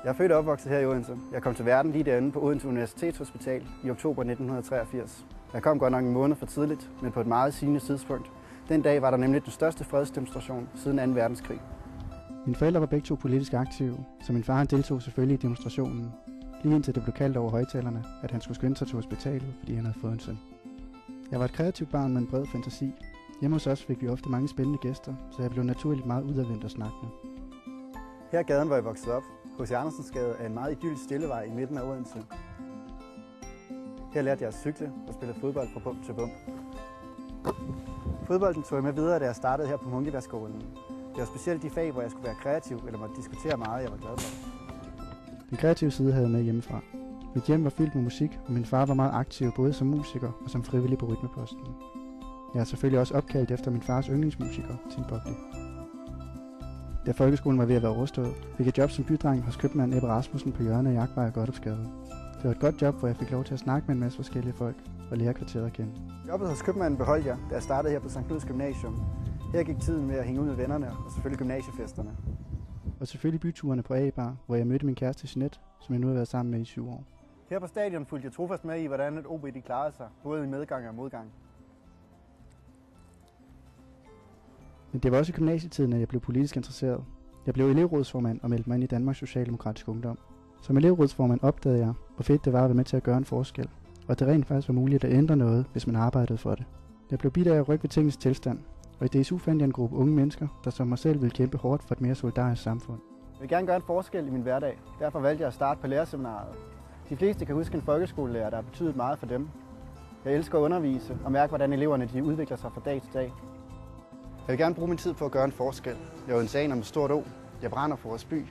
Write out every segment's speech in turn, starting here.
Jeg er født og opvokset her i Odense. Jeg kom til verden lige derinde på Odense Universitetshospital i oktober 1983. Jeg kom godt nok en måned for tidligt, men på et meget sigende tidspunkt. Den dag var der nemlig den største fredsdemonstration siden 2. verdenskrig. Mine forældre var begge to politisk aktive, så min far deltog selvfølgelig i demonstrationen. Lige indtil det blev kaldt over højtalerne, at han skulle skynde sig til hospitalet, fordi han havde fået en søn. Jeg var et kreativt barn med en bred fantasi. Hjemme hos os fik vi ofte mange spændende gæster, så jeg blev naturligt meget udadvendt og snakkende. Her er gaden, hvor jeg voksede op. H.C. Andersensgade er en meget idyllisk stillevej i midten af Odense. Her lærte jeg at cykle og spille fodbold fra bum til bum. Fodbolden tog jeg med videre, da jeg startede her på Munkebjergskolen. Det var specielt de fag, hvor jeg skulle være kreativ eller måtte diskutere meget, jeg var glad for. Den kreative side havde jeg med hjemmefra. Mit hjem var fyldt med musik, og min far var meget aktiv både som musiker og som frivillig på Rytmeposten. Jeg er selvfølgelig også opkaldt efter min fars yndlingsmusiker, Tim Buckley. Da folkeskolen var ved at være overstået, fik jeg job som bydreng hos købmand Ebbe Rasmussen på hjørnet af Jagtvej og Godthåbsgade. Det var et godt job, hvor jeg fik lov til at snakke med en masse forskellige folk og lære kvarteret at kende. Jobbet hos købmanden beholdt jeg, da jeg startede her på St. Knuds Gymnasium. Her gik tiden med at hænge ud med vennerne og selvfølgelig gymnasiefesterne. Og selvfølgelig byturene på A-bar, hvor jeg mødte min kæreste Jeanette, som jeg nu har været sammen med i 7 år. Her på stadion fulgte jeg trofast med i, hvordan et OB de klarede sig, både i medgang og modgang. Men det var også i gymnasietiden, at jeg blev politisk interesseret. Jeg blev elevrådsformand og meldte mig ind i Danmarks Socialdemokratiske Ungdom. Som elevrådsformand opdagede jeg, hvor fedt det var at være med til at gøre en forskel, og at det rent faktisk var muligt at ændre noget, hvis man arbejdede for det. Jeg blev bidt af at rykke ved tingens tilstand, og i DSU fandt jeg en gruppe unge mennesker, der som mig selv ville kæmpe hårdt for et mere solidarisk samfund. Jeg vil gerne gøre en forskel i min hverdag. Derfor valgte jeg at starte på lærerseminariet. De fleste kan huske en folkeskolelærer, der har betydet meget for dem. Jeg elsker at undervise og mærke, hvordan eleverne de udvikler sig fra dag til dag. Jeg vil gerne bruge min tid på at gøre en forskel. Jeg er odenseaner med stort O. Jeg brænder for vores by.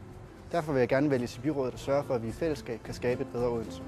Derfor vil jeg gerne vælge til byrådet og sørge for, at vi i fællesskab kan skabe et bedre Odense.